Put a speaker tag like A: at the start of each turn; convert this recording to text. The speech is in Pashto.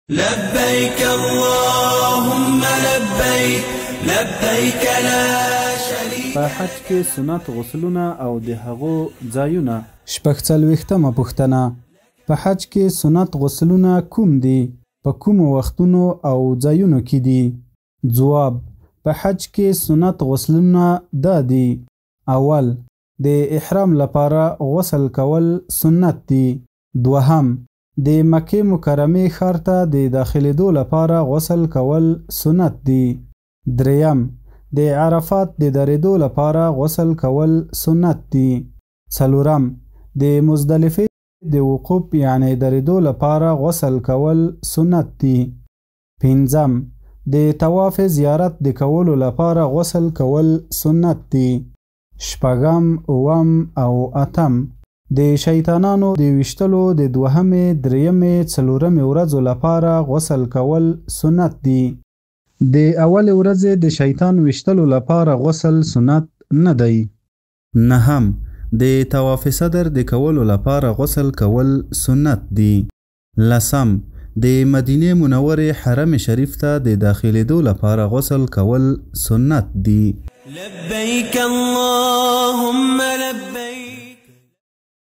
A: لبيك اللهم لبيك لبيك لا شريك.
B: په حج کې سنت غسلونه او د هغو ځایونه. شپږ څلوېښتمه پوښتنه، په حج کې سنت غسلونه کوم دي؟ په کومو وختونو او ځایونو کې دي؟ ځواب: په حج کې سنت غسلونه دا دي: اول، د احرام لپاره غسل کول سنت دي. دوهم، د مکې مکرمې ښار ته د داخلېدو لپاره غسل کول سنت دي. دریم، د عرفات د درېدو لپاره غسل کول سنت دي. څلورم، د مزدلفې د وقوف یعنی درېدو لپاره غسل کول سنت دي. پنځم، د طواف زیارت د کولو لپاره غسل کول سنت دي. شپږم، اووم او اتم، د شیطانانو د ویشتلو د دوهمې، درېیمې، څلورمې ورځو لپاره غسل کول سنت دي. د اولې ورځې د شیطان ویشتلو لپاره غسل سنت نه دی. نهم، د طواف صدر د کولو لپاره غسل کول سنت دي. لسم، د مدینې منورې حرم شریف ته د داخلېدو لپاره غسل کول سنت دي.
A: لبیک اللهم